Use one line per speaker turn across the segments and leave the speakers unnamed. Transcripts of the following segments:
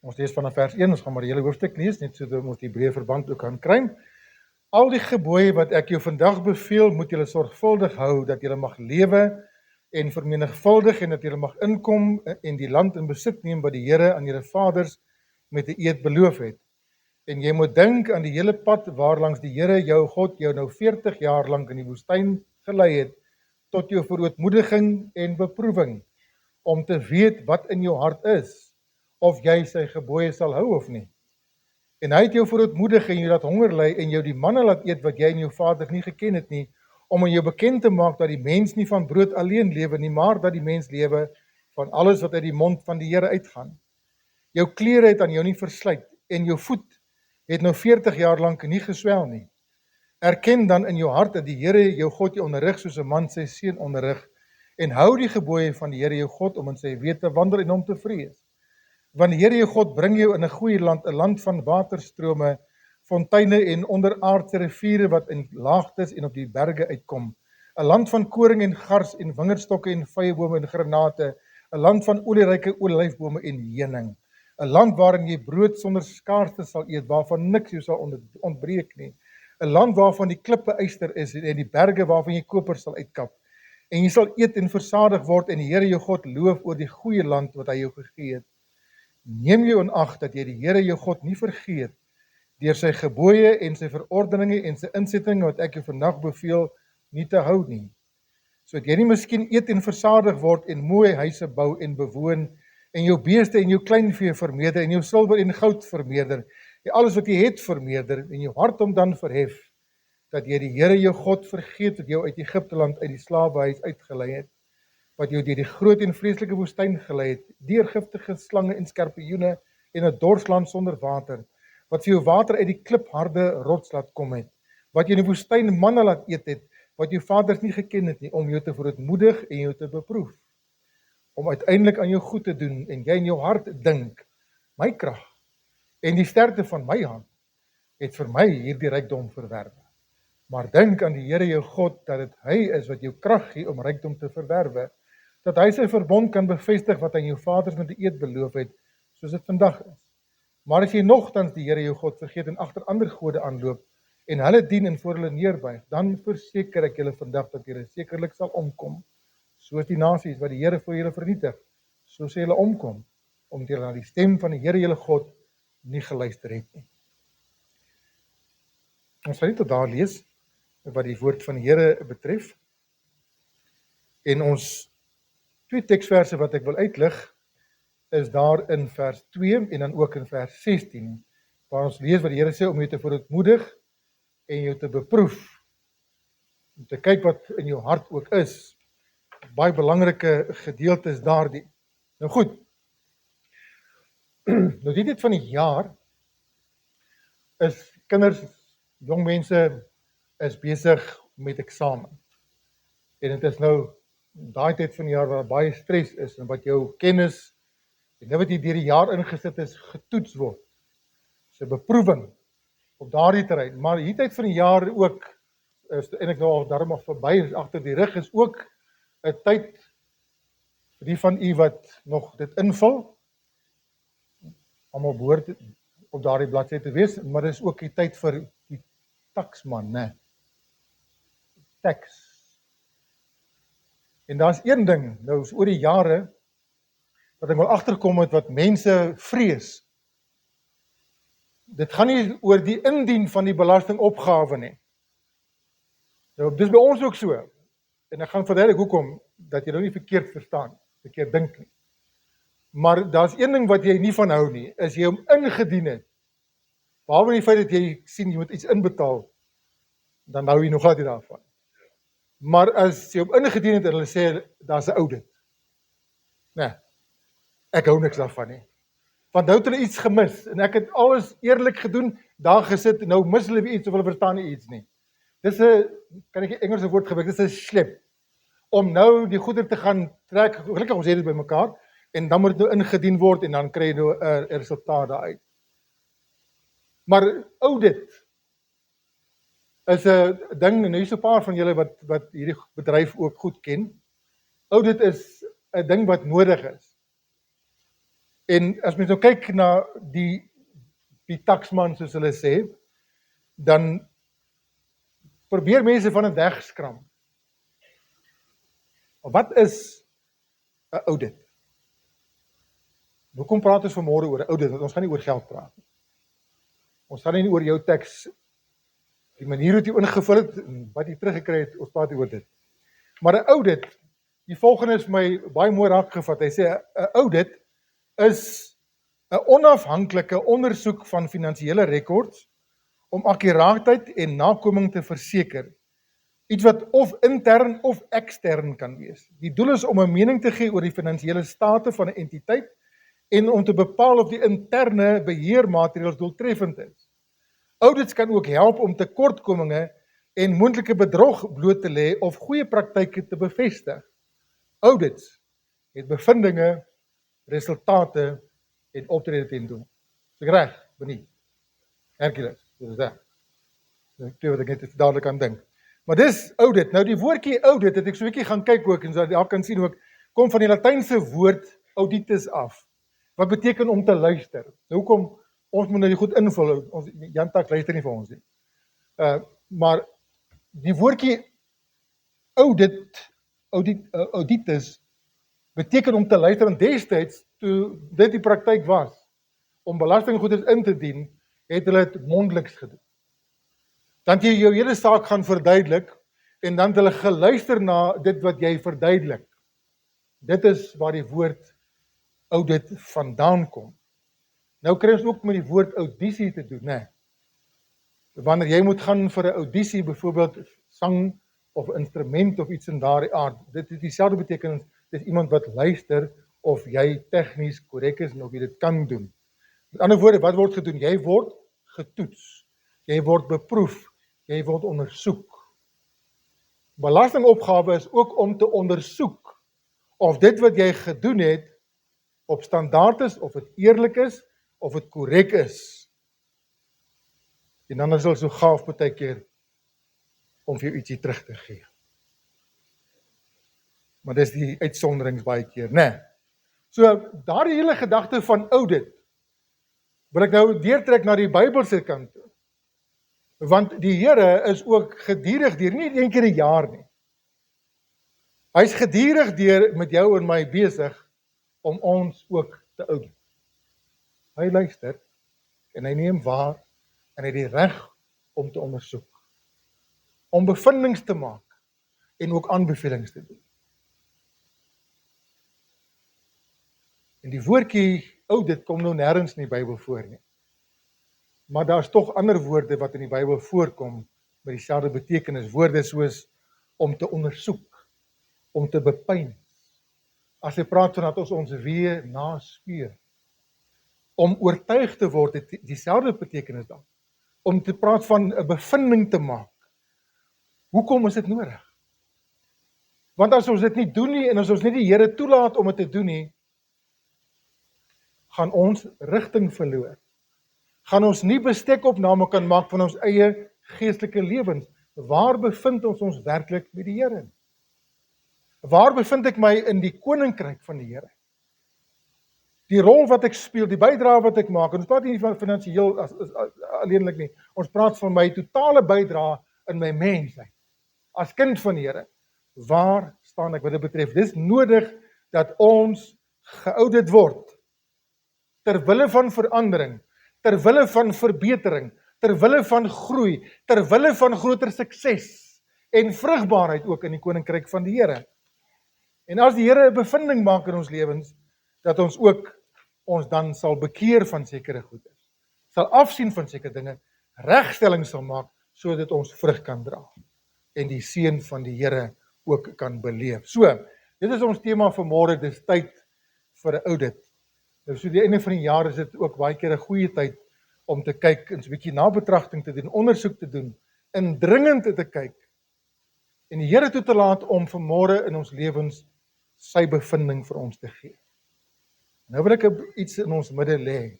Ons lees vanaf vers 1, ons gaan maar die hele hoofstuk lees, net sodat ons die breë verband ook kan kry. Al die gebooie wat ek jou vandag beveel, moet julle sorgvuldig hou, dat julle mag lewe en vermenigvuldig en dat julle mag inkom en die land in besit neem wat die Here aan julle vaders met 'n eed beloof het. En jy moet dink aan die hele pad waarlangs die Here jou God jou nou 40 jaar lank in die woestyn gelei het, tot jou verootmoediging en beproewing, om te weet wat in jou hart is, of jy sy gebooie sal hou of nie. En hy het jou verootmoedig en jou laat honger ly en jou die manna laat eet wat jy en jou vader nie geken het nie, om aan jou bekend te maak dat die mens nie van brood alleen lewe nie, maar dat die mens lewe van alles wat uit die mond van die Here uitgaan. Jou klere het aan jou nie verslyt en jou voet het nou 40 jaar lank nie geswel nie. Erken dan in jou hart dat die Here jou God jou onderrig soos 'n man sy seun onderrig, en hou die gebooie van die Here jou God om in sy weë te wandel en hom te vrees. Want die Here jou God bring jou in 'n goeie land, 'n land van waterstrome, fonteine en onderaardse riviere wat in laagtes en op die berge uitkom. 'n Land van koring en gars en wingerdstokke en vyebome en granate, 'n land van olieryke olyfbome en heuning. 'n Land waarin jy brood sonder skaarste sal eet, waarvan niks jou sal ontbreek nie. 'n Land waarvan die klippe yster is en die berge waarvan jy koper sal uitkap. En jy sal eet en versadig word en die Here jou God loof oor die goeie land wat hy jou gegee het. Neem jou in ag dat jy die Here jou God nie vergeet deur sy gebooie en sy verordeninge en sy insettinge wat ek jou vandag beveel nie te hou nie. Sodat jy nie miskien eet en versadig word en mooi huise bou en bewoon en jou beeste en jou kleinvee vermeerder en jou silwer en goud vermeerder en alles wat jy het vermeerder en jou hart hom dan verhef dat jy die Here jou God vergeet wat jou uit Egipte land uit die slawehuis uitgelei het, wat jou deur die groot en vreeslike woestyn gelei het, deur giftige slange en skorpioene en 'n dorsland sonder water, wat vir jou water uit die klipharde rots laat kom het, wat jou in die woestyn manna laat eet het, wat jou vaders nie geken het nie, om jou te verootmoedig en jou te beproef, om uiteindelik aan jou goed te doen en jy in jou hart dink, my krag en die sterkte van my hand het vir my hierdie rykdom verwerwe. Maar dink aan die Here jou God, dat dit hy is wat jou krag gee om rykdom te verwerwe, dat hy sy verbond kan bevestig wat aan jou vaders met 'n eed beloof het, soos dit vandag is. Maar as jy nogtans die Here jou God vergeet en agter ander gode aanloop en hulle dien en voor hulle neerbuig, dan verseker ek julle vandag dat julle sekerlik sal omkom, soos die nasies wat die Here vir julle vernietig, so sê julle omkom, omdat julle na die stem van die Here julle God nie geluister het nie. Ons sal nie tot daar lees wat die woord van die Here betref. En ons twee teksverse wat ek wil uitlig, is daar in vers 2 en dan ook in vers 16, waar ons lees wat die Here sê om jou te verootmoedig en jou te beproef, om te kyk wat in jou hart ook is. Baie belangrike gedeelte is daardie. Nou goed, nou die tyd van die jaar is kinders, jong mense is besig met eksamen. En dit is nou daai tyd van die jaar waar baie stres is en wat jou kennis en dit wat jy deur die jaar ingesit is, getoets word. Dis 'n beproewing op daardie terrein. Maar hierdie tyd van die jaar ook, is eintlik nou al daarom nog verby, agter die rug, is ook 'n tyd vir die van u wat nog dit invul. Almal behoort op daardie bladsy te wees, maar dis ook die tyd vir die taksman, né? Tax. En daar's een ding, nou is oor die jare wat ek wel agterkom het wat mense vrees. Dit gaan nie oor die indien van die belastingopgawe nie. Nou, dis by ons ook so. En ek gaan verduidelik hoekom, dat jy nou nie verkeerd verstaan, verkeerd dink nie. Maar daar's een ding wat jy nie van hou nie, is jy hom ingedien het. Behalwe die feit dat jy sien jy moet iets inbetaal, dan hou jy nog glad nie daarvan. Maar as jy hom ingedien het en hulle sê, daar's 'n audit. Nee, ek hou niks daarvan nie. Want nou het hulle iets gemis, en ek het alles eerlik gedoen, daar gesit, nou mis hulle weer iets, of hulle verstaan nie iets nie. Dis 'n, kan ek die Engelse woord gebruik, dis 'n slep, om nou die goeder te gaan trek, gelukkig ons het dit by mekaar, en dan moet dit nou ingedien word, en dan kry jy nou 'n resultaat daaruit. Maar audit is 'n ding, en nou is 'n paar van julle wat hierdie bedryf ook goed ken. Audit is 'n ding wat nodig is. En as mens nou kyk na die taksman, soos hulle sê, dan probeer mense van dit wegskram. Wat is 'n audit? Hoekom praat ons vanmôre oor 'n audit? Want ons gaan nie oor geld praat nie. Ons gaan nie oor jou teks, die manier hoe jy ingevul het, en wat jy teruggekry het, ons praat nie oor dit. Maar 'n audit, die volgende is my baie mooi raakgevat. Hy sê 'n audit is 'n onafhanklike ondersoek van finansiële rekords om akkuraatheid en nakoming te verseker. Iets wat of intern of ekstern kan wees. Die doel is om 'n mening te gee oor die finansiële state van 'n entiteit en om te bepaal of die interne beheermaatreëls doeltreffend is. Audits kan ook help om tekortkominge en moontlike bedrog bloot te lê of goeie praktyke te bevestig. Audits het bevindinge, resultate en optrede ten doel. Is ek reg? Benie. Hercules, dit is dit. Ek wat ek net dadelik aan dink. Maar dis audit. Nou die woordjie audit het ek so 'n bietjie gaan kyk ook en so daar kan sien ook kom van die Latynse woord auditus af. Wat beteken om te luister? Nou hoekom ons moet nou die goed invul. Ons Jan Tak luister nie vir ons nie. Maar die woordjie auditus beteken om te luister, en destyds toe dit die praktyk was om belastinggoederes in te dien, het hulle dit mondeliks gedoen. Dan jy jou hele saak gaan verduidelik en dan het hulle geluister na dit wat jy verduidelik. Dit is waar die woord audit vandaan kom. Nou kry ons ook met die woord audisie te doen, né? Wanneer jy moet gaan vir 'n audisie, byvoorbeeld sang of instrument of iets in daardie aard, dit het dieselfde betekenis, dis iemand wat luister of jy tegnies korrek is en of jy dit kan doen. Met ander woorde, wat word gedoen? Jy word getoets, jy word beproef, jy word ondersoek. Belastingopgawe is ook om te ondersoek of dit wat jy gedoen het op standaard is, of dit eerlik is, of dit korrek is. En dan is hulle so gaaf baie keer om vir jou ietsie terug te gee. Maar dis die uitsonderings baie keer, né? So daardie hele gedagte van audit wil ek nou deurtrek na die Bybelse kant toe. Want die Here is ook gedurig deur, nie een keer 'n jaar nie. Hy's gedurig deur met jou en my besig om ons ook te audit. Hy luister en hy neem waar en hy het die reg om te ondersoek, om bevindings te maak en ook aanbevelings te doen. En die woordjie audit kom nou nêrens in die Bybel voor nie. Maar daar's tog ander woorde wat in die Bybel voorkom met dieselfde betekenis, woorde soos om te ondersoek, om te bepeins. As hy praat van dat ons weë naspeur, om oortuig te word, het dieselfde betekenis dan. Om te praat van 'n bevinding te maak. Hoekom is dit nodig? Want as ons dit nie doen nie en as ons nie die Here toelaat om dit te doen nie, gaan ons rigting verloor. Gaan ons nie bestekopname kan maak van ons eie geestelike lewens. Waar bevind ons werklik met die Here? Waar bevind ek my in die koninkryk van die Here? Die rol wat ek speel, die bydrae wat ek maak, en ons praat nie van finansiëel alleenlik nie, ons praat van my totale bydrae in my mensheid, as kind van die Here. Waar staan ek wat dit betref? Dis nodig dat ons geaudit word, ter wille van verandering, ter wille van verbetering, ter wille van groei, ter wille van groter sukses en vrugbaarheid ook in die koninkryk van die Here. En as die Here 'n bevinding maak in ons lewens, dat ons ook ons dan sal bekeer van sekere goede, sal afsien van sekere dinge, regstelling sal maak, sodat ons vrug kan dra en die seën van die Here ook kan beleef. So, dit is ons tema vir môre, dis tyd vir 'n audit. Nou so die einde van die jaar is dit ook baie keer 'n goeie tyd om te kyk en so 'n bietjie nabetragting te doen, ondersoek te doen, indringend te kyk en die Here toe te laat om vir môre in ons lewens sy bevinding vir ons te gee. Nou wil ek iets in ons midde lê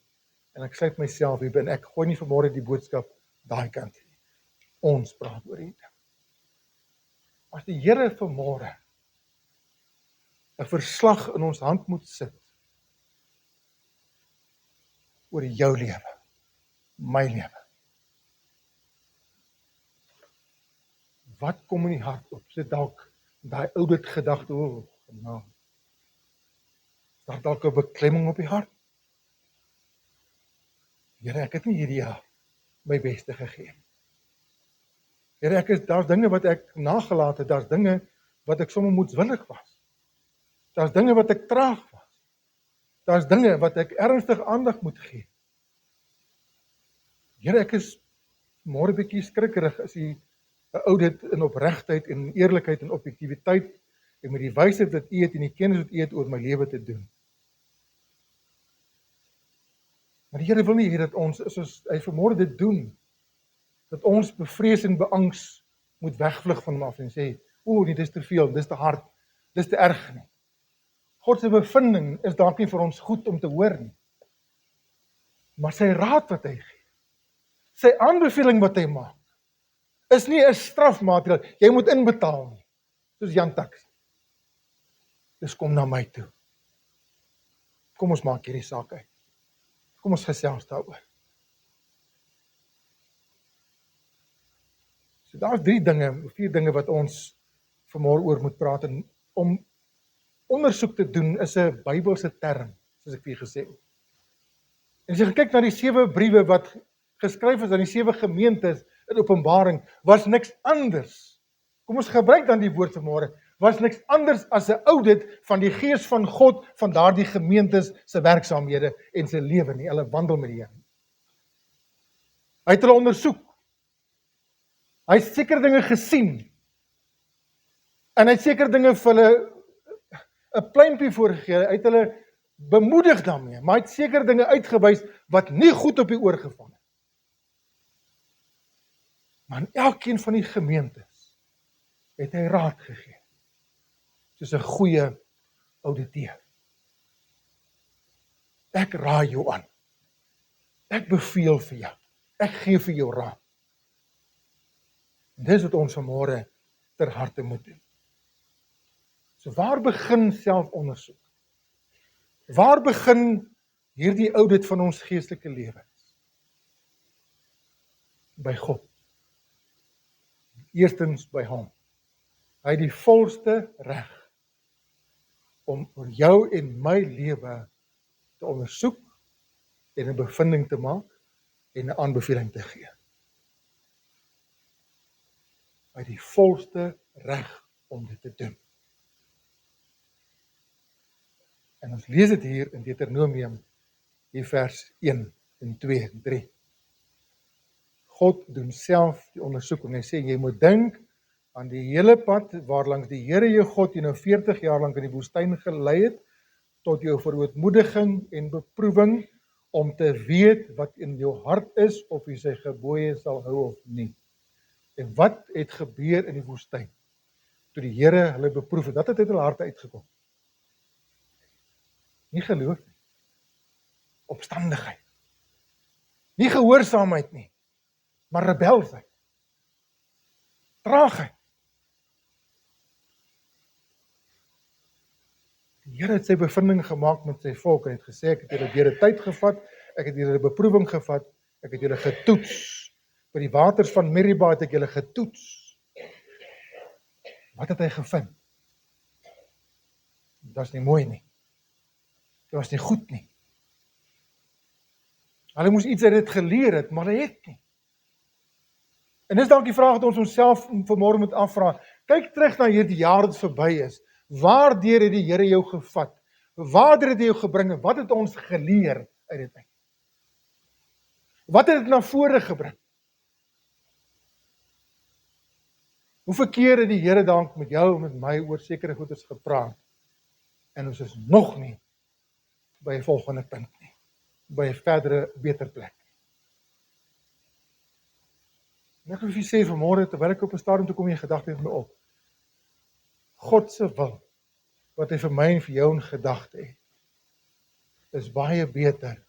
en ek sluit myself hier binne. Ek gooi nie vir môre die boodskap daai kant nie. Ons praat oor dit. As die Here vir môre 'n verslag in ons hand moet sit oor jou lewe, my lewe. Wat kom in die hart op? Sit dalk daai oudit gedagte, nou, is daar dalk 'n beklemming op die hart? Here, ek het nie hierdie jaar my beste gegee. Here, daar's dinge wat ek nagelaat het, daar's dinge wat ek sommer moedswillig was. Daar's dinge wat ek traag was. Daar's dinge wat ek ernstig aandag moet gee. Here, ek is môre bietjie skrikkerig as U 'n oudit in opregtheid en eerlikheid en objektiwiteit en met die wysheid wat U het en die kennis wat U het oor my lewe te doen. Maar die Here wil nie hê dat ons, soos hy vanmôre dit doen, dat ons bevrees en beangs moet wegvlug van hom af en sê, nee, dis te veel, dis te hard, dis te erg nie. God se bevinding is dalk nie vir ons goed om te hoor nie. Maar sy raad wat hy gee, sy aanbeveling wat hy maak, is nie 'n strafmaatreël, jy moet inbetaal nie, soos Jan Tax. Dis kom na my toe. Kom ons maak hierdie saak uit. Kom ons gesels daaroor. So daar's 4 dinge wat ons vanmôre oor moet praat, en om ondersoek te doen is 'n Bybelse term, soos ek vir julle gesê het. En as jy kyk na die 7 briewe wat geskryf is aan die 7 gemeentes in Openbaring, was niks anders. Kom ons gebruik dan die woord vanmôre, was niks anders as 'n audit van die Gees van God van daardie gemeentes se werksaamhede en se lewe nie. Hulle wandel met die Here. Hy het hulle ondersoek. Hy het seker dinge gesien. En hy het seker dinge vir hulle 'n pleintjie voorgegee. Hy het hulle bemoedig daarmee, maar hy het seker dinge uitgewys wat nie goed op die oor geval het. Maar in elkeen van die gemeentes het hy raad gegee, soos 'n goeie ouditeur. Ek raai jou aan. Ek beveel vir jou. Ek gee vir jou raad. En dis wat ons vanmôre ter harte moet doen. So waar begin selfondersoek? Waar begin hierdie audit van ons geestelike lewens? By God. Eerstens by hom. Hy het die volste reg om oor jou en my lewe te ondersoek en 'n bevinding te maak en 'n aanbeveling te gee. Hy het die volste reg om dit te doen. En ons lees dit hier in Deuteronomium, hier vers 1 en 2 en 3. God doen self die ondersoeking. Hy sê, jy moet dink aan die hele pad waarlangs die Here jou God jou nou 40 jaar lank in die woestyn gelei het, tot jou verootmoediging en beproewing, om te weet wat in jou hart is, of jy sy gebooie sal hou of nie. En wat het gebeur in die woestyn, toe die Here hulle beproef het? Dat het uit hulle harte uitgekom. Nie geloof nie, opstandigheid, nie gehoorsaamheid nie, maar rebelsheid, traagheid. Die Here het sy bevinding gemaak met sy volk en het gesê, ek het julle deur 'n tyd gevat, ek het julle 'n beproewing gevat, ek het julle getoets. By die waters van Meriba het ek julle getoets. Wat het hy gevind? Dit was nie mooi nie. Dit was nie goed nie. Hulle moes iets uit dit geleer het, maar hulle het nie. En dis dalk die vraag wat ons onsself vanmôre moet afvra. Kyk terug na hierdie jaar wat verby is. Waardeur het die Here jou gevat? Waardeur het hy jou gebring? En wat het ons geleer uit dit uit? Wat het dit na vore gebring? Hoeveel keer het die Here dalk met jou en met my oor sekere goeders gepraat? En ons is nog nie by 'n volgende punt nie. By 'n verdere, beter plek. En ek wil vir sê vanmôre, terwyl ek op 'n stadium toe kom, 'n gedagte het my op. God se wil, wat hy vir my en vir jou in gedagte het, is baie beter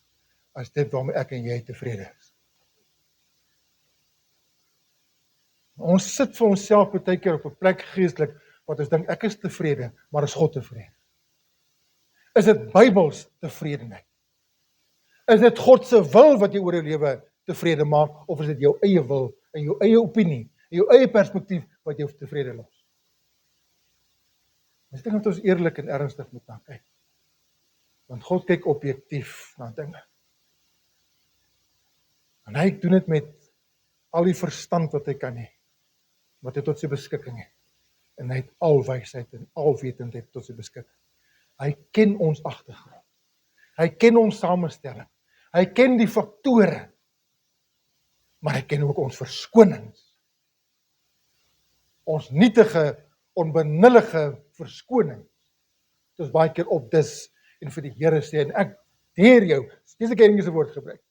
as dit waarmee ek en jy tevrede is. Ons sit vir onsself baie keer op 'n plek geestelik, wat ons dink, ek is tevrede, maar is God tevrede? Is dit Bybels tevredenheid? Is dit God se wil wat jy oor jou lewe tevrede maak, of is dit jou eie wil, en jou eie opinie, en jou eie perspektief wat jou tevrede los? Ek dink dat ons eerlik en ernstig moet na kyk. Want God kyk objektief na dinge. En hy doen dit met al die verstand wat hy kan hê, wat hy tot sy beskikking het. En hy het al wysheid en al wetendheid tot sy beskikking. Hy ken ons agtergrond. Hy ken ons samestelling. Hy ken die faktore. Maar hy ken ook ons verskonings. Ons nietige, onbenullige verskonings. Dit is baie keer opdis en vir die Here sê, en ek deer jou, dis ek Engelse woord gebruik.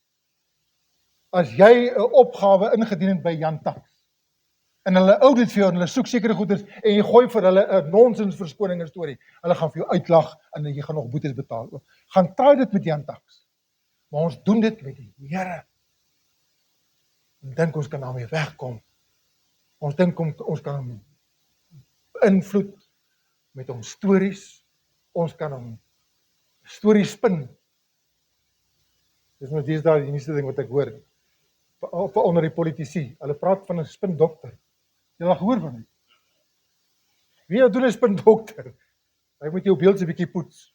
As jy 'n opgawe ingedien het by Jan Tax, en hulle audit vir jou, en hulle soek sekere goeders, en jy gooi vir hulle 'n nonsens verskoning en storie, hulle gaan vir jou uitlag, en jy gaan nog boetes betaal. Gaan try dit met Jan Tax. Maar ons doen dit met die Here. En dink ons kan daarmee wegkom. Ons dink ons kan hom beïnvloed met ons stories. Ons kan hom stories spin. Dis nou dis daar die nuutste ding wat ek hoor. Onder die politici. Hulle praat van 'n spindokter. Jy het al gehoor van dit? Wie doen 'n spindokter? Hy moet jou beeld 'n bietjie poets.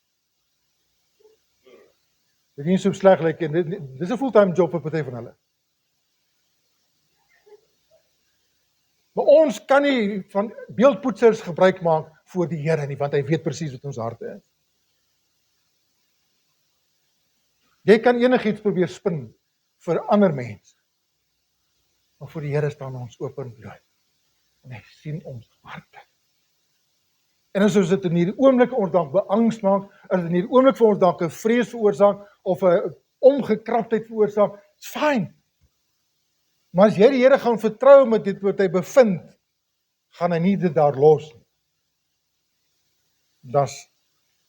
Dit is nie so sleg lyk en dis 'n fulltime job vir party van hulle. Maar ons kan nie van beeldpoetsers gebruik maak voor die Here nie, want hy weet presies wat ons harte is. Jy kan enigiets probeer spin vir ander mense, maar voor die Here staan ons openbloot. En hy sien ons harte. En as ons dit in hierdie oomblik ons dalk beangs maak, as dit in hierdie oomblik vir ons dalk 'n vrees veroorsaak, of 'n omgekraptheid veroorsaak, it's fine. Maar as jy die Here gaan vertrou met dit wat hy bevind, gaan hy nie dit daar los nie. Das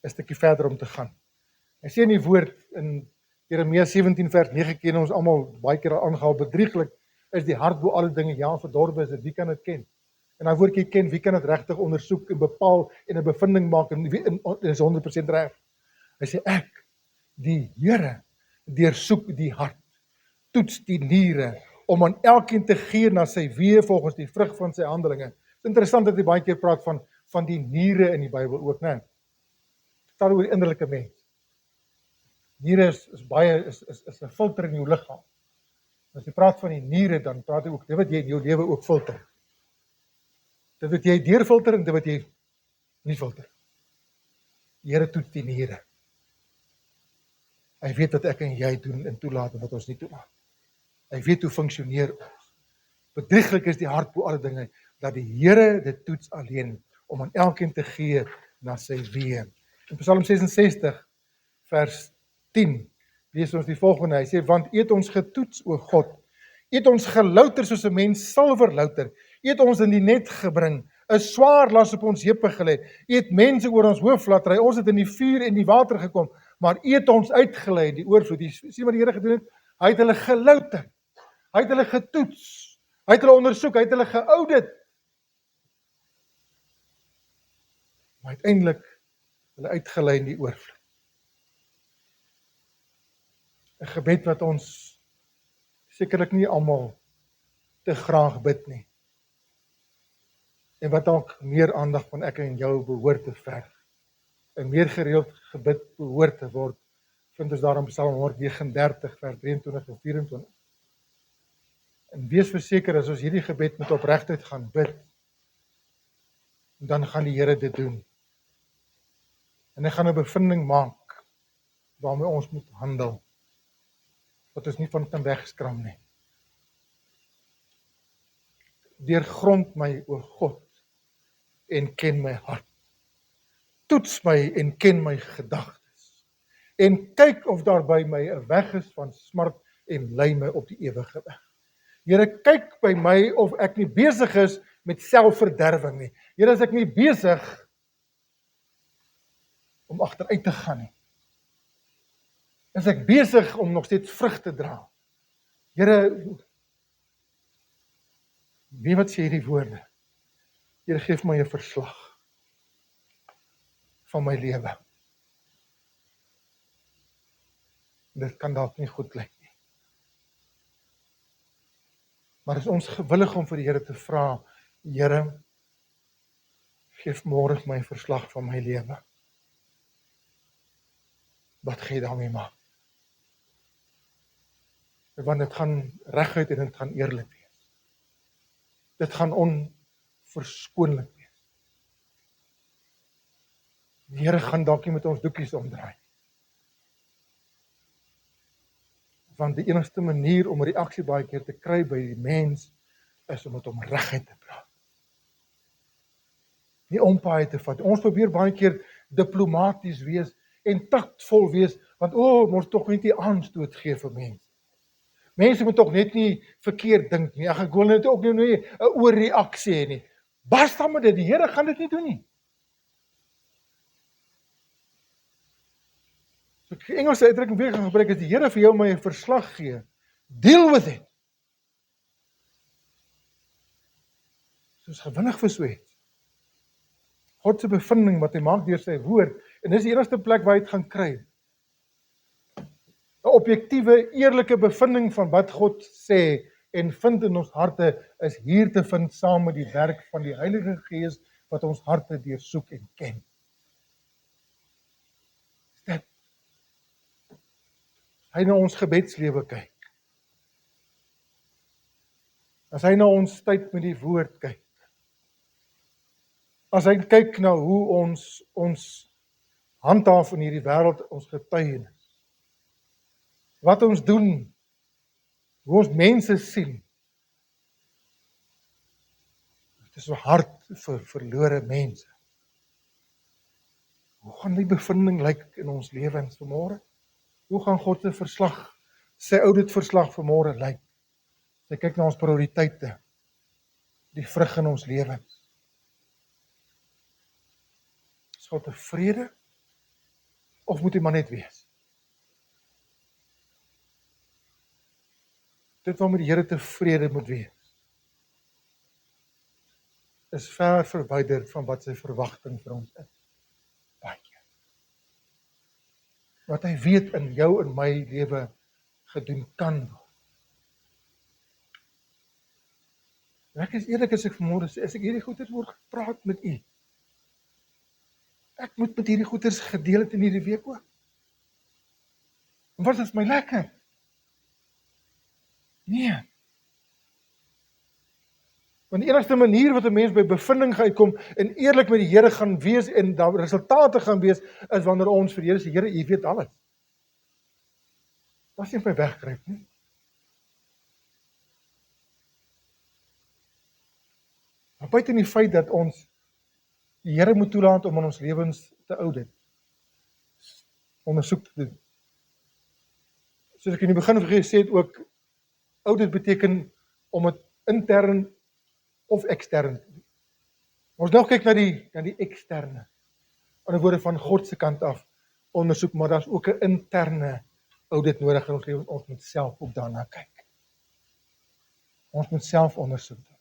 'n stukkie verder om te gaan. Hy sê in die woord in Jeremia 17 vers 9 ken ons almal baie keer al aangehaal, bedrieglik is die hart bo alle dinge, ja, verdorwe is dit, wie kan dit ken? En daai woordjie ken, wie kan dit regtig ondersoek en bepaal en 'n bevinding maak en is 100% reg? Hy sê ek, die Here, deursoek die hart, toets die niere, om aan elkeen te gee na sy weë volgens die vrug van sy handelinge. Dit is interessant dat hy baie keer praat van die niere in die Bybel ook, né? Dit gaan oor die innerlike mens. Niere is 'n filter in jou liggaam. As jy praat van die niere, dan praat jy ook dit wat jy in jou lewe ook filter. Dit wat jy deurfilter en dit wat jy nie filter. Die Here toets die niere. Hy weet wat ek en jy doen en toelaat en wat ons nie toelaat. Hy weet hoe funksioneer ons. Bedrieglik is die hart bo alle dinge, dat die Here dit toets alleen, om aan elkeen te gee na sy weë. In Psalm 66, vers 10, lees ons die volgende, hy sê, want U het ons getoets, o God, U het ons gelouter soos 'n mens silwer louter, U het ons in die net gebring, 'n swaar las op ons heupe gelê, U het mense oor ons hoof laat ry, ons het in die vuur en die water gekom, maar U het ons uitgelei, die oorvloed, sien wat die Here gedoen het, hy het hulle gelouter, hy het hulle getoets, hy het hulle ondersoek, hy het hulle geaudit, maar uiteindelik hulle uitgelei in die oorvloed. 'n Gebed wat ons sekerlik nie almal te graag bid nie. En wat ook meer aandag van ek en jou behoort te verg. En meer gereeld gebid behoort te word, vind ons daar in Psalm 139 vers 23 en 24. En wees verseker as ons hierdie gebed met opregtheid gaan bid, dan gaan die Here dit doen. En hy gaan 'n bevinding maak waarmee ons moet handel, wat ons nie van kan wegskram nie. Deurgrond my, o God, en ken my hart. Toets my en ken my gedagtes. En kyk of daar by my 'n weg is van smart en lei my op die ewige weg. Here, kyk by my of ek nie besig is met selfverderwing nie. Here, as ek nie besig om agteruit te gaan nie. Is ek besig om nog steeds vrug te dra? Here, wie wat sê hierdie woorde? Here, geef my 'n verslag van my lewe. Dit kan dalk nie goed lyk nie. Maar is ons gewillig om vir die Here te vra, Here, geef môre my verslag van my lewe. Wat gaan jy daarmee maak? Want dit gaan reguit en dit gaan eerlik wees. Dit gaan onverskoonlik wees. Die Here gaan dalk nie met ons doekies omdraai. Want die enigste manier om 'n reaksie baie keer te kry by die mens, is om met hom reguit te praat. Nie ompaai te vat. Ons probeer baie keer diplomaties wees en taktvol wees, want ons tog net nie aanstoot gee vir mense. Mense moet tog net nie verkeerd dink nie. Ek wil net ook nie 'n oorreaksie hê nie. Basta met dit, die Here gaan dit nie doen nie. So ek Engelse uitdrukking weer gaan gebruik, as die Here vir jou my 'n verslag gee, deal with it. Soos gewillig vir so iets. God se bevinding wat hy maak deur sy woord, en dis die enigste plek waar hy dit gaan kry. 'n Objektiewe, eerlike bevinding van wat God sê en vind in ons harte, is hier te vind saam met die werk van die Heilige Gees wat ons harte deursoek en ken. Dit. Hy na ons gebedslewe kyk. As hy na ons tyd met die woord kyk. As hy kyk na hoe ons handhaaf in hierdie wêreld ons getuienis. Wat ons doen, hoe ons mense sien. Dit is so hard vir verlore mense. Hoe gaan die bevinding lyk in ons lewens vanmôre? Hoe gaan God se verslag, sy auditverslag vanmôre lyk? Sy kyk na ons prioriteite, die vrug in ons lewens. Is God tevrede? Of moet hy maar net wees? Dit waarmee die Here tevrede moet wees, is ver verwyder van wat sy verwagting vir ons is. Baie keer. Wat hy weet in jou en my lewe gedoen kan word. En ek is eerlik as ek vanmôre sê, as ek hierdie goeders word gepraat met u, ek moet met hierdie goeders gedeel het in hierdie week ook. En wat is my lekker? Nee. Want die enigste manier wat 'n mens by bevinding gaan kom en eerlik met die Here gaan wees en daar resultate gaan wees, is wanneer ons vir die Here sê, Here, u weet alles. Dat is nie my wegkruip nie. Maar buiten die feit dat ons die Here moet toelaat om in ons lewens te audit, ondersoek te doen. Soos ek in die begin gesê het ook, audit beteken om het intern of extern te doen. Ons nou kyk na die externe, aan die woorde van God se kant af ondersoek, maar daar is ook 'n interne audit nodig in ons lewens. Ons moet self ook daarna kyk. Ons moet self ondersoek doen.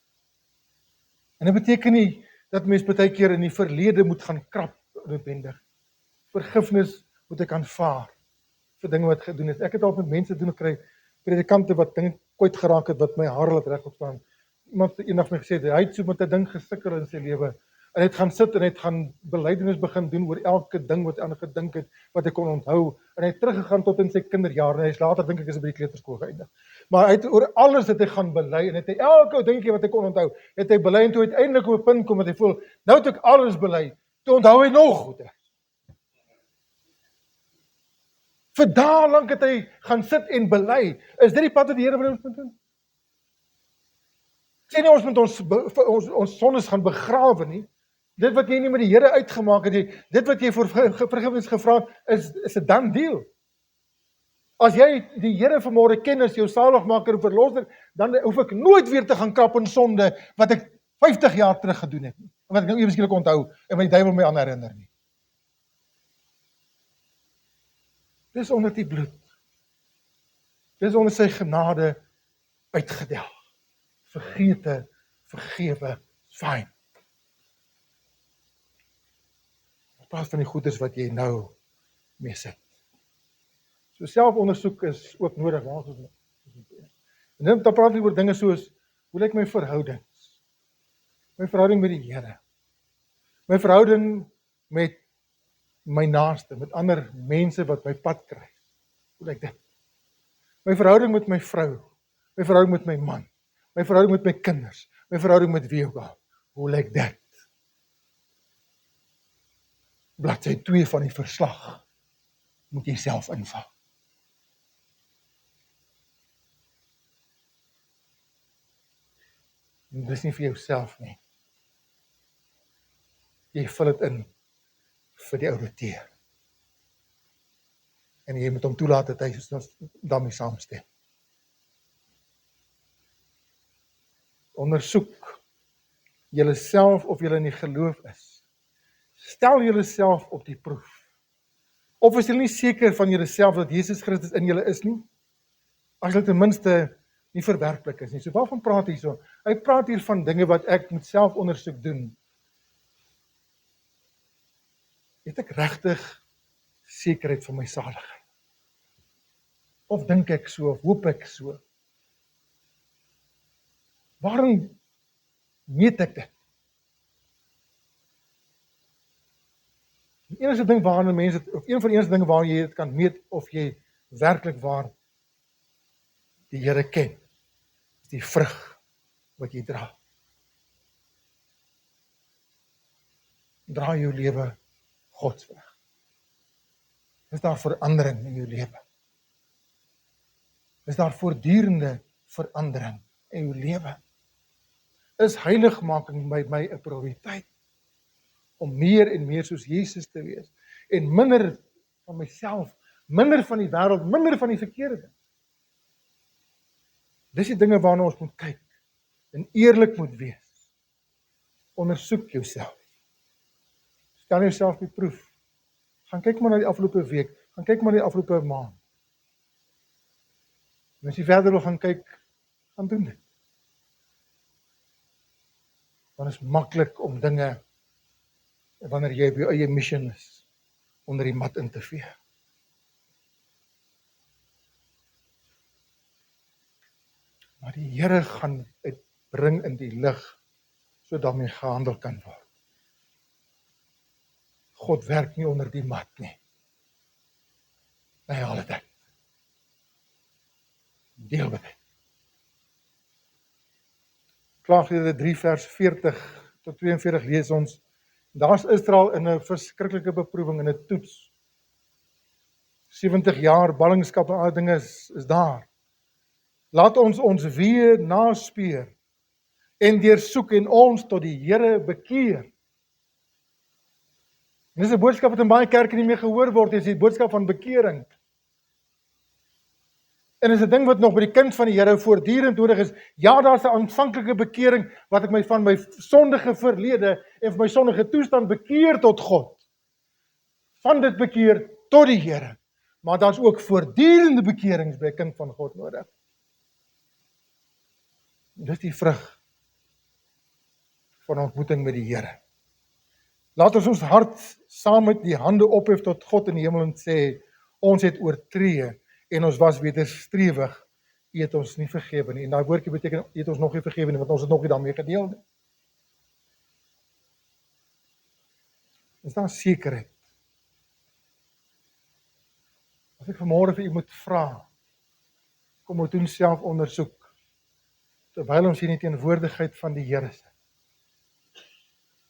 En dit beteken nie dat mens baie keer in die verlede moet gaan krap noodwendig. Vergifnis moet ek aanvaar vir dinge wat gedoen is. Ek het al met mense doen gekry, predikante wat dinge kwyt geraak het wat my hare laat regop staan. Iemand het eendag vir my gesê, hy het so met 'n ding gesukkel in sy lewe. En hy het gaan sit en hy het gaan belydenis begin doen oor elke ding wat hy aan gedink het, wat hy kon onthou. En hy het teruggegaan tot in sy kinderjare. En hy is later, dink ek, is by die kleuterskool geëindig. Maar hy het oor alles het hy gaan bely en het hy elke dingetjie wat hy kon onthou, het hy bely en toe uiteindelik op 'n punt kom wat hy voel, nou het ek alles bely. Toe onthou hy nog goeie. Vir dae lank het hy gaan sit en bely. Is dit die pad wat die Here wil ons moet doen? Ek sê nie ons moet ons sondes gaan begrawe nie. Dit wat jy nie met die Here uitgemaak het nie, dit wat jy vir vergifnis gevra het, is 'n done deal. As jy die Here vanmôre ken as jou saligmaker en verlosser, dan hoef ek nooit weer te gaan krap in sonde wat ek 50 jaar terug gedoen het nie. Wat ek nou eweskielik onthou en my duiwel my aan herinner nie. Dis onder die bloed. Dis onder sy genade uitgedelg. Vergete, vergewe, fyn. In plaas van die goeders wat jy nou mee sit. So selfondersoek is ook nodig. En dan praat ek oor dinge soos, hoe lyk my verhoudings? My verhouding met die Here. My verhouding met my naaste, met ander mense wat my pad kry. Hoe lyk dit? My verhouding met my vrou, my verhouding met my man, my verhouding met my kinders, my verhouding met wie ook al. Hoe lyk dit? Bladsy 2 van die verslag moet jy self invul. En dis nie vir jouself nie. Jy vul dit in vir die ouditeur. En jy moet hom toelaat dat hy daarmee saamstem. Ondersoek julle self of julle in die geloof is. Stel julle self op die proef. Of is julle nie seker van julle self dat Jesus Christus in julle is nie? As julle ten minste nie verwerklik is nie. So waarvan praat hy so? Hy praat hier van dinge wat ek met selfondersoek doen. Het ek regtig sekerheid van my saligheid? Of dink ek so, of hoop ek so? Waarom meet ek dit? Die enigste ding waarna mense, of een van die enigste dinge waar jy dit kan meet, of jy werklik waar die Here ken, is die vrug wat jy dra. Dra jou lewe Godsvrug. Is daar verandering in jou lewe? Is daar voortdurende verandering in jou lewe? Is heiligmaking by my 'n prioriteit? Om meer en meer soos Jesus te wees, en minder van myself, minder van die wêreld, minder van die verkeerde ding. Dis die dinge waarna ons moet kyk, en eerlik moet wees. Ondersoek jouself. Stel jouself die proef. Gaan kyk maar na die afgelope week, gaan kyk maar na die afgelope maand. En as jy verder wil gaan kyk, gaan doen dit. Dan is maklik om dinge, wanneer jy op jou eie mission is, onder die mat in te vee. Maar die Here gaan uitbring in die lig, so daarmee gehandel kan word. God werk nie onder die mat nie. Hy haal dit uit. Deel met dit. Klaagliedere 3 vers 40 tot 42 lees ons, daar's Israel in 'n verskriklike beproewing, in 'n toets. 70 jaar ballingskap en al dinge is daar. Laat ons weer naspeur en deursoek en ons tot die Here bekeer. Dis 'n boodskap wat in baie kerke nie meer gehoor word, dis die boodskap van bekering. En is 'n ding wat nog by die kind van die Here voortdurend nodig is. Ja, daar's 'n aanvanklike bekering wat ek my van my sondige verlede en van my sondige toestand bekeer tot God. Van dit bekeer tot die Here. Maar daar's ook voortdurende bekerings by 'n kind van God nodig. Dis die vrug van ontmoeting met die Here. Laat ons hart saam met die hande ophef tot God in die hemel en sê, ons het oortree en ons was wederstrewig, U het ons nie vergewe nie. En daai woordjie beteken, U het ons nog nie vergewe nie, want ons het nog nie daarmee gedeel nie. Is daar sekerheid? As ek vanmôre vir u moet vra, kom ons doen selfondersoek, terwyl ons hier in die teenwoordigheid van die Here sit.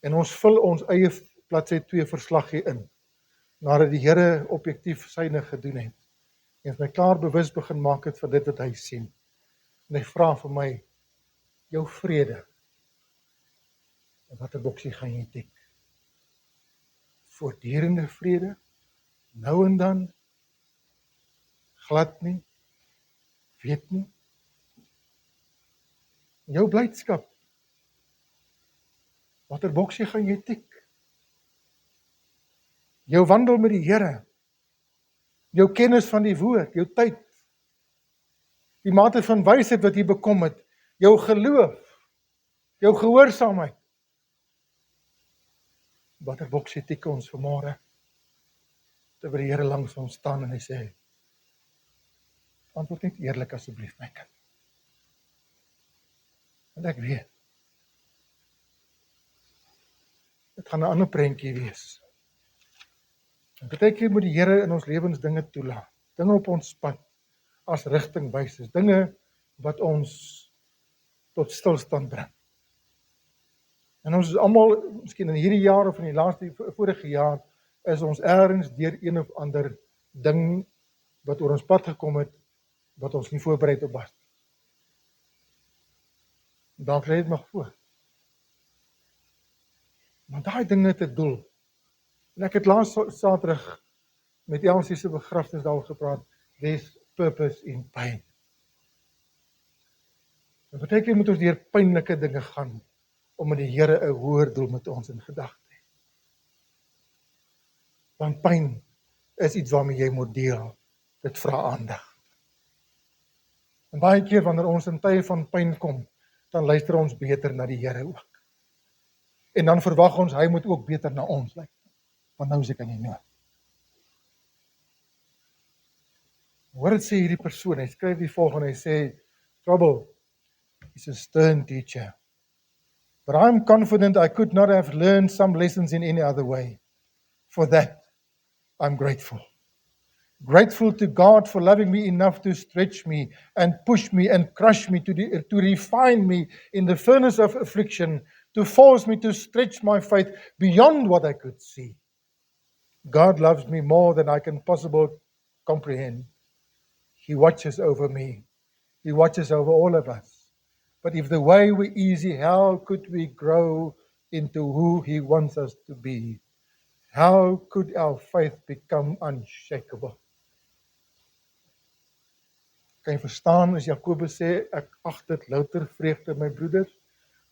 En ons vul ons eie bladsy 2 verslag hier in, nadat die Here objektief syne gedoen het, en my klaar bewus begin maak het vir dit wat hy sien. En hy vra vir my, jou vrede, en watter boksie gaan jy tik? Voortdurende vrede, nou en dan, glad nie, weet nie. Jou blydskap, watter boksie gaan jy tik? Jou wandel met die Here, jou kennis van die woord, jou tyd, die mate van wysheid wat jy bekom het, jou geloof, jou gehoorsaamheid. Watter boksie tik ons vanmôre? Terwyl die Here langs ons staan en hy sê, Antwoord net eerlik asseblief, my kind. Want ek weet, dit gaan 'n ander prentjie wees. En baie keer moet die Here in ons lewens dinge toelaat, dinge op ons pad, as rigtingwysers, dinge wat ons tot stilstand bring. En ons is almal, miskien in hierdie jaar of in die vorige jaar, is ons ergens deur een of ander ding wat oor ons pad gekom het, wat ons nie voorbereid op was. Dalk lê dit nog voor. Maar daai dinge het 'n doel. En ek het laas Saterdag met Elsie se begrafnis daaroor gepraat. There's purpose in pain. En baie keer moet ons deur pynlike dinge gaan, om met die Here 'n hoër doel met ons in gedagte. Want pyn is iets waarmee jy moet deel. Dit vra aandag. En baie keer wanneer ons in tye van pyn kom, dan luister ons beter na die Here ook. En dan verwag ons, hy moet ook beter na ons luister. Want nou is ek in die nood. Hoor dit sê hierdie persoon, hy skryf die volgende, hy sê, trouble is a stern teacher. But I'm confident I could not have learned some lessons in any other way. For that, I'm grateful. Grateful to God for loving me enough to stretch me and push me and crush me, to refine me in the furnace of affliction, to force me to stretch my faith beyond what I could see. God loves me more than I can possibly comprehend. He watches over me. He watches over all of us. But if the way were easy, how could we grow into who He wants us to be? How could our faith become unshakable? Kan jy verstaan as Jakobus sê, ek ag dit louter vreugde, my broeders,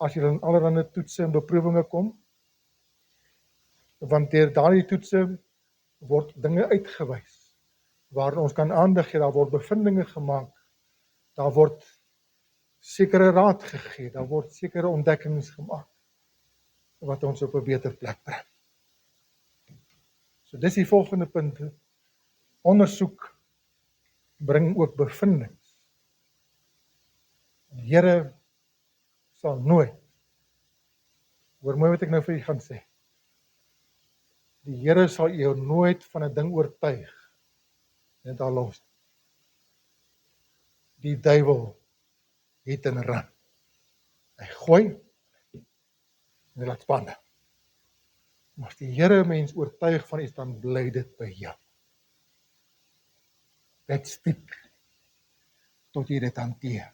as julle in allerlei toetse en beproewinge kom? Want deur daardie toetse word dinge uitgewys, waarin ons kan aandag gee, daar word bevindinge gemaak, daar word sekere raad gegee, daar word sekere ontdekkings gemaak, wat ons op 'n beter plek bring. So dis die volgende punt. Ondersoek bring ook bevindings. Die Here sal nooit, hoor mooi wat ek nou vir julle gaan sê, die Here sal jou nooit van 'n ding oortuig en dit al los. Die duiwel het 'n rand. Hy gooi en hy laat spanne. Maar as die Here mens oortuig van iets, dan bly dit by jou. Dit stiek tot jy dit hanteer.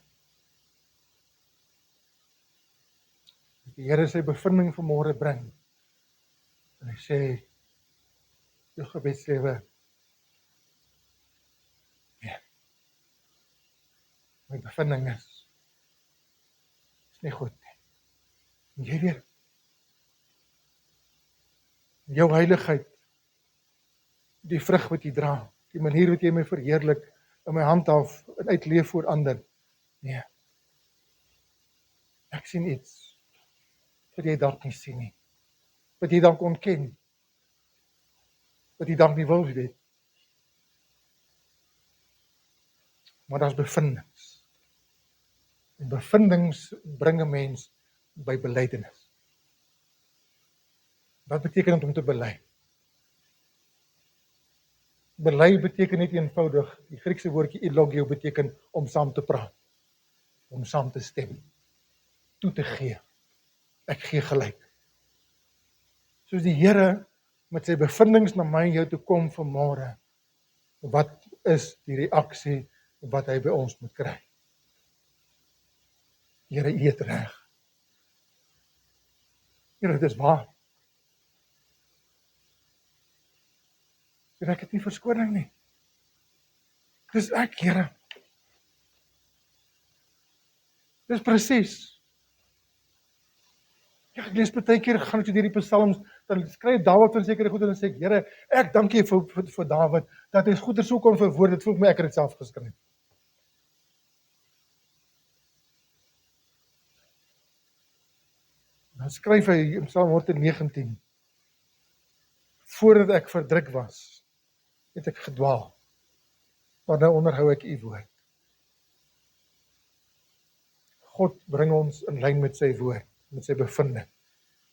As die Here sy bevinding vanmôre bring, en hy sê, jou gebedslewe, nee, my bevinding is nie goed nie. En jy weet, jou heiligheid, die vrug wat jy dra, die manier wat jy my verheerlik, in my handhaaf, en uitleef voor ander, nee, ek sien iets, wat jy dalk nie sien nie, wat jy dalk ontken, wat jy dalk nie wil weet, maar daar is bevindings, en bevindings bring 'n mens by belydenis. Wat beteken dit om te bely? Bely beteken net eenvoudig, die Griekse woordjie elogio beteken om saam te praat, om saam te stem, toe te gee. Ek gee gelyk. Soos die Here met sy bevindings na my en jou toe kom vanmôre, wat is die reaksie wat hy by ons moet kry? Here, U het reg. Here, dit is waar. Here, ek het nie verskoning nie. Dis ek, Here. Dis presies. Ja, ek lees baie keer, gaan ek so deur die psalms, dan skryf Dawid van sekere goed en dan sê ek, Here, ek dank U vir Dawid, dat hy goeie so kon verwoord, dit voel my ek het dit self geskryf. Dan skryf hy in Psalm 119, voordat ek verdruk was, het ek gedwaal, maar nou onderhou ek U woord. God bring ons in lyn met sy woord, met sy bevinding.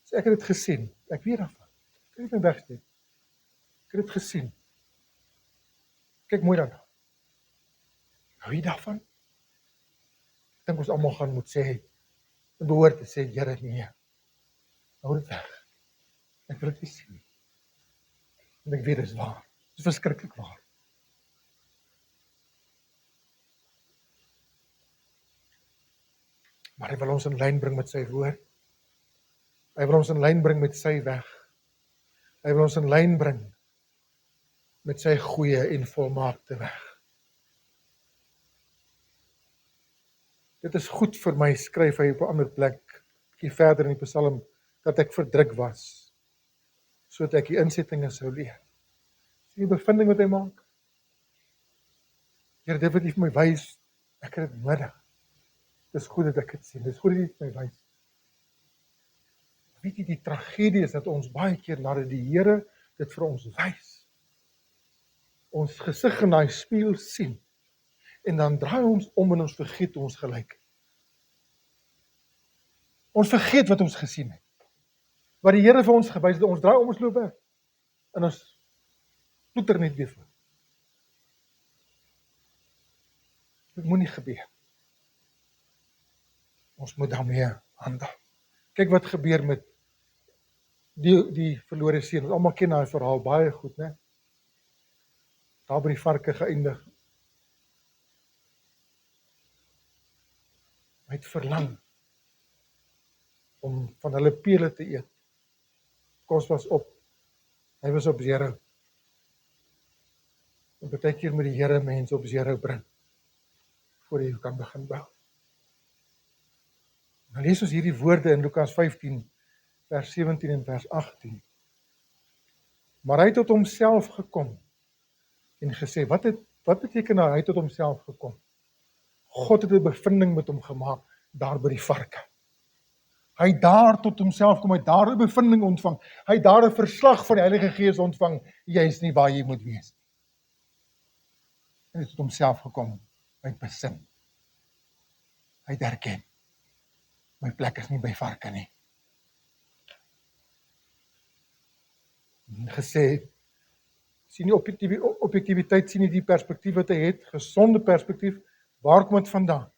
So ek het dit gesien, ek weet daarvan. Ek het dit nie wegsteek. Ek het dit gesien. Kyk mooi daarna. Hou jy daarvan? Ek dink ons almal gaan moet sê, en behoort te sê, Here, nee, hou dit weg. Ek wil dit nie sien nie. En ek weet dit is waar. Dit is verskriklik waar. Maar hy wil ons in lyn bring met sy woord. Hy wil ons in lyn bring met sy weg. Hy wil ons in lyn bring met sy goeie en volmaakte weg. Dit is goed vir my, skryf hy op 'n ander plek, bietjie verder in die Psalm, dat ek verdruk was, sodat ek die insettinge sou leer. Sien die bevinding wat hy maak? Here, dit wat hy vir my wys, ek het dit nodig. Dit is goed dat ek dit sien, dit is goed dat hy dit vir my wys. Weet jy, die tragedie is dat ons baie keer nadat die Here dit vir ons wys, ons gesig in daai spieël sien, en dan draai ons om en ons vergeet hoe ons gelyk het. Ons vergeet wat ons gesien het. Wat die Here vir ons gewys het, ons draai om, ons loop weg. En ons ploeter net weer voor. Dit moet nie gebeur. Ons moet daarmee handel. Kyk wat gebeur met die verlore seun. Ons almal ken daai verhaal baie goed, né? Daar by die varke geëindig. Hy het verlang om van hulle pele te eet. Kos was op. Hy was op zero. En baie keer moet die Here mense op zero bring, voor jy kan begin bou. Nou lees ons hierdie woorde in Lukas 15, vers 17 en vers 18. Maar hy het tot homself gekom en gesê, wat beteken nou hy het tot homself gekom? God het 'n bevinding met hom gemaak, daar by die varke. Hy het daar tot homself kom, hy het daar 'n bevinding ontvang, hy het daar 'n verslag van die Heilige Gees ontvang, jy is nie waar jy moet wees. En hy het tot homself gekom, hy het besin. Hy het herken, my plek is nie by varke nie. En gesê, sien die objektiviteit, sien die perspektief wat hy het, gesonde perspektief, waar kom dit vandaan?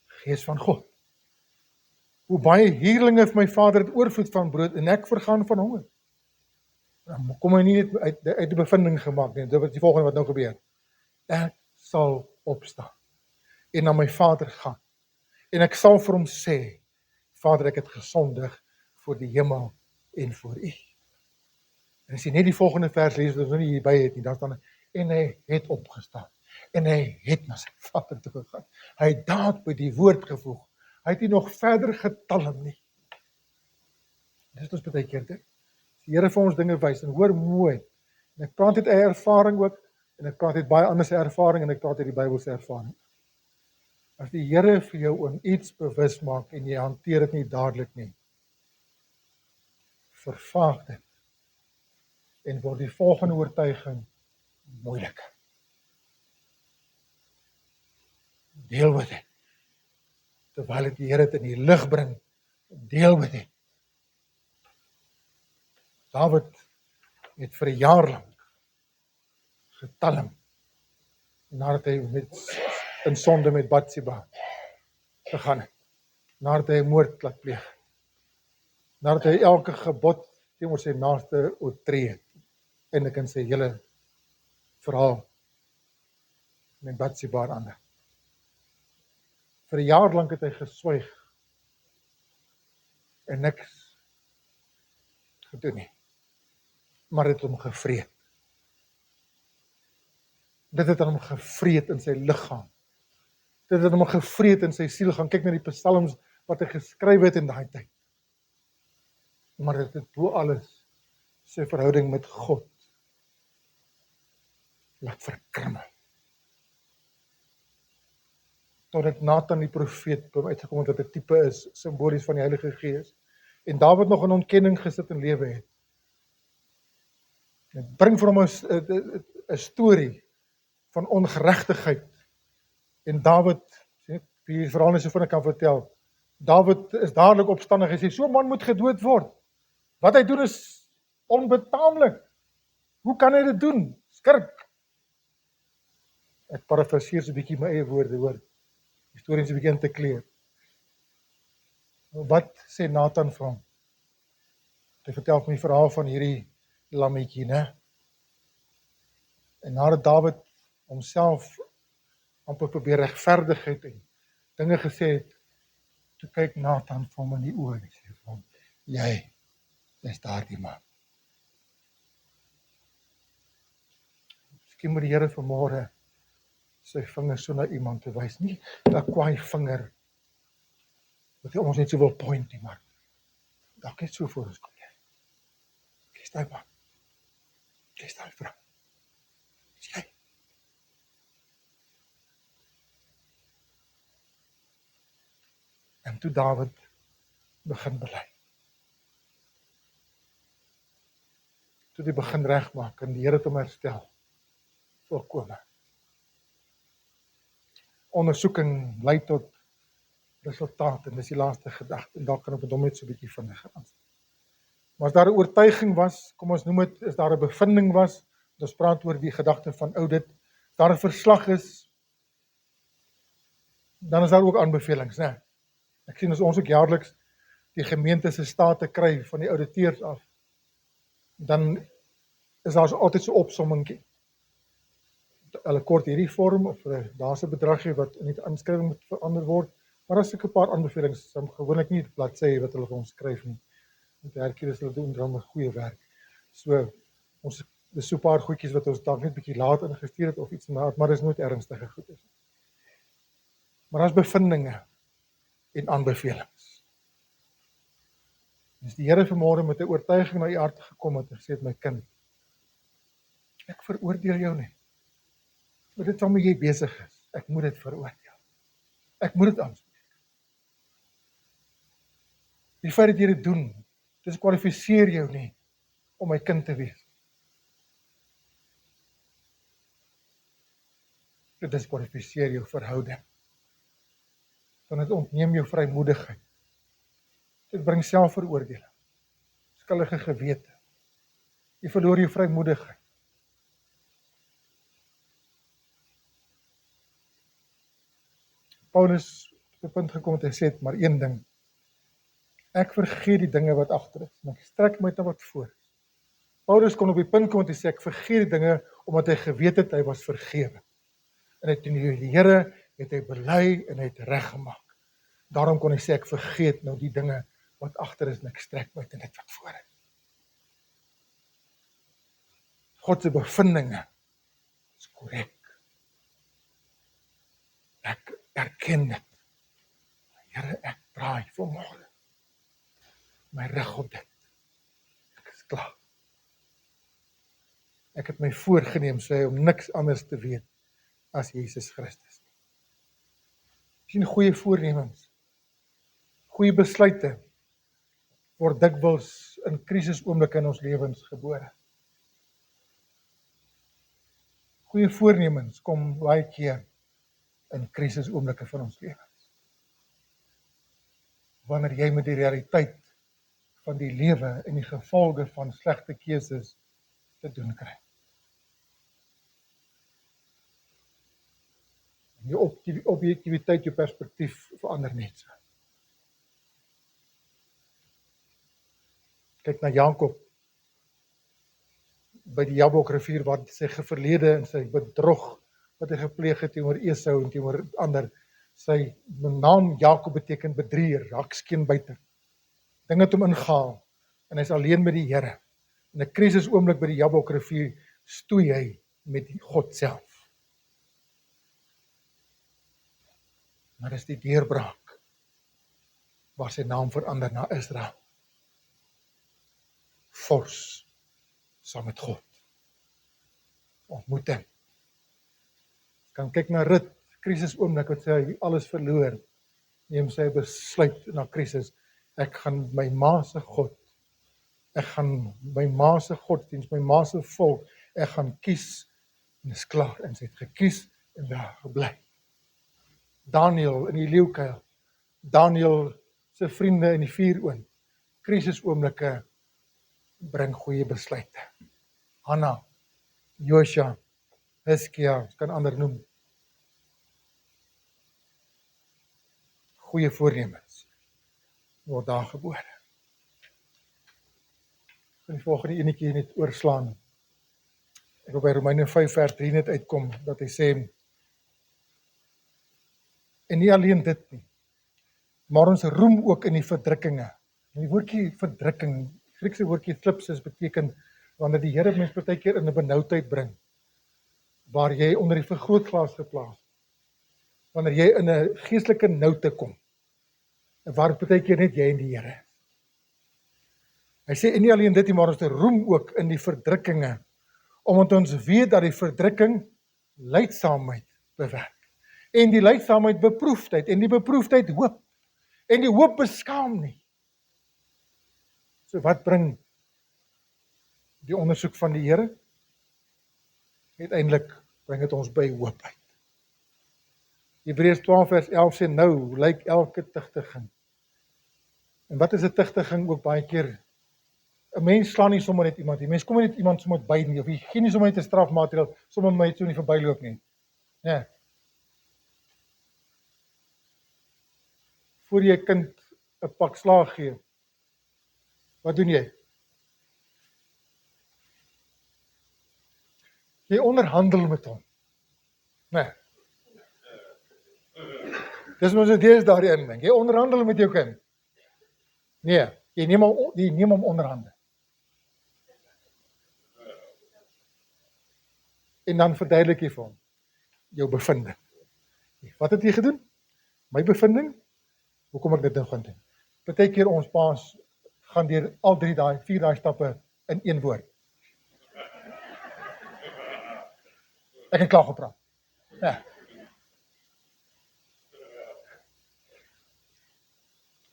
Gees van God. Hoe baie huurlinge vir my Vader het oorvloed van brood en ek vergaan van honger. Dan kom hy nie net uit die bevinding gemaak nie, dit is die volgende wat nou gebeur. Ek sal opstaan en na my Vader gaan en ek sal vir hom sê, Vader, ek het gesondig voor die hemel en voor U. En as jy net die volgende vers lees, wat ons nie hierby het nie, dan staan en hy het opgestaan en hy het na sy Vader toe gegaan. Hy het daad by die woord gevoeg. Hy het nie nog verder getalm nie. Dit is ons baie keer dit. Die Here vir ons dinge wys, en hoor mooi, en ek praat uit eie ervaring ook, en ek praat uit baie ander se ervaring, en ek praat uit die Bybelse ervaring. As die Here vir jou aan iets bewus maak, en jy hanteer dit nie dadelik nie, vervaag dit, en word die volgende oortuiging moeiliker. Deel met dit. Terwyl het die Here dit in die lig bring, deel met dit. Dawid het vir 'n jaar lank getalm, nadat hy in sonde met Batsheba gegaan het, nadat hy moord laat pleeg, nadat hy elke gebod teenoor sy naaste oortree het, eintlik in sy hele verhaal met Batsheba en ander. Vir 'n jaar lank het hy geswyg en niks gedoen nie, maar het hom gevreet. Dit het hom gevreet in sy liggaam. Dit het hom gevreet in sy siel. Gaan kyk na die psalms wat hy geskryf het in daai tyd. Maar dit het bo alles sy verhouding met God laat verkrummel. Totdat Nathan die profeet by hom uitgekom het wat 'n tipe is, simbolies van die Heilige Gees, en Dawid nog in ontkenning gesit en lewe het. Dit bring vir hom 'n storie van ongeregtigheid. En Dawid sê, Wie die verhaal nie so vinnig kan vertel. Dawid is dadelik opstandig en sê, so 'n man moet gedood word. Wat hy doen is onbetaamlik. Hoe kan hy dit doen? Skurk. Ek parafraseer so 'n bietjie my eie woorde, hoor. Die storie is 'n bietjie in te kleur. Wat sê Nathan vir hom? Hy vertel van die verhaal van hierdie lammetjie, né? En nadat Dawid homself amper probeer regverdig het en dinge gesê het, toe kyk Nathan vir hom in die oë en sê vir hom, jy is daardie man. Miskien moet die Here vanmôre sy vinger so na iemand te wys, nie 'n kwaai vinger, wat hy ons net so wil point nie, maar dalk net so voor ons kom jy. Kies daai man. Kies daai vrou. Dis jy. En toe Dawid begin bely. Toe die begin regmaak en die Here het hom herstel. Volkome. Ondersoeking lei tot resultaat en dis die laaste gedagte en dalk kan ek met hom net so 'n bietjie vinniger aanspreek. Maar as daar 'n oortuiging was, kom ons noem dit, as daar 'n bevinding was, ons praat oor die gedagte van audit, as daar 'n verslag is, dan is daar ook aanbevelings, né? Ek sien as ons ook jaarliks die gemeente se state kry van die auditeurs af, dan is daar altyd so 'n opsommingkie. Hulle kort hierdie vorm of daar's 'n bedragie wat in die inskrywing moet verander word, maar as ek 'n paar aanbevelings, dan gewoonlik nie die bladsy wat hulle vir ons skryf nie. Met herkies hulle doen dan 'n goeie werk. So ons dis so 'n paar goedjies wat ons dalk net bietjie laat ingestuur het of iets maar dis nooit ernstige goed is. Maar daar's bevindinge en aanbevelings. Dis die Here vanmôre met 'n oortuiging na u hart gekom het en gesê het, my kind, ek veroordeel jou nie. Maar dit waarmee jy besig is, ek moet dit veroordeel. Ek moet dit aanspreek. Die feit dat jy dit doen, diskwalifiseer jou nie om my kind te wees. Dit diskwalifiseer jou verhouding. Dan het ontneem jou vrymoedigheid. Dit bring selfveroordeling, skuldige gewete. Jy verloor jou vrymoedigheid. Paulus op 'n punt gekom het en sê, maar een ding, ek vergeet die dinge wat agter is, en ek strek my na wat voor is. Paulus kon op die punt kom en sê, ek vergeet die dinge, omdat hy geweet het, hy was vergewe. En hy teen die Here het hy bely en hy het reggemaak. Daarom kon hy sê, ek vergeet nou die dinge wat agter is, en ek strek my na dit wat voor is. God se bevindinge is korrek. Ek erken dit. Here, ek draai vanmôre my rug op dit. Ek is klaar. Ek het my voorgenem, sê hy, om niks anders te weet as Jesus Christus. Sien, goeie voornemens, goeie besluite word dikwels in krisisoomblikke in ons lewens gebore. Goeie voornemens kom baie keer in krisisoomblikke van ons lewens. Wanneer jy met die realiteit van die lewe en die gevolge van slegte keuses te doen kry. Jou objektiviteit, jou perspektief verander net so. Kyk na Jakob by die Jabokrivier waar sy verlede en sy bedrog wat hy gepleeg het teenoor Esau en teenoor ander. Sy naam Jakob beteken bedrieger, hakskeenbyter. Dinge het hom ingehaal en hy is alleen met die Here. In 'n krisisoomblik by die Jabokrivier stoei hy met God self. Maar dis die deurbraak waar sy naam verander na Israel. Vors saam met God. Ontmoeting. Kan kyk na Rut, krisisoomblik wat sy alles verloor, neem sy besluit na krisis, ek gaan my ma se God, ek gaan my ma se godsdiens, my ma se volk, ek gaan kies, en is klaar, en sy het gekies, en daar gebly. Daniël in die leeukuil, Daniël se vriende in die vuuroond, krisisoomblikke bring goeie besluite. Hanna, Josja, Hizkia, ons kan ander noem. Goeie voornemens word daar gebore. Ek gaan die volgende enetjie net oorslaan. Ek wil by Romeine 5 vers 3 net uitkom, dat hy sê, en nie alleen dit nie, maar ons roem ook in die verdrukkinge. En die woordjie verdrukking, die Griekse woordjie thlipsis beteken, wanneer die Here mens partykeer in 'n benoudheid bring, waar jy onder die vergrootglas geplaas, wanneer jy in 'n geestelike noute kom, waar partykeer net jy en die Here. Hy sê, en nie alleen dit nie, maar ons roem ook in die verdrukkinge, omdat ons weet dat die verdrukking lydsaamheid bewerk. En die lydsaamheid beproefdheid, en die beproefdheid hoop, en die hoop beskaam nie. So wat bring die ondersoek van die Here? Uiteindelik bring dit ons by hoop uit. Hebreërs 12 vers 11 sê, nou lyk elke tugtiging. En wat is 'n tugtiging ook baie keer? 'n Mens slaan nie sommer net iemand nie. Mens kom nie net iemand sommer by nie, of jy gee nie sommer net 'n strafmateriaal, sommer my toe nie verbyloop nie. Nee. Voor jy 'n kind 'n pak slaag gee, wat doen jy? Jy onderhandel met hom. Nee. Dis mos dit is daarin, dink. Jy onderhandel met jou kind. Nee, jy neem hom onderhande. En dan verduidelik jy vir hom jou bevinding. Wat het jy gedoen? My bevinding? Hoekom ek dit nou gaan doen? Partykeer ons paas gaan deur al 4 daai stappe in een woord. Ek het klaar gepraat. Ja.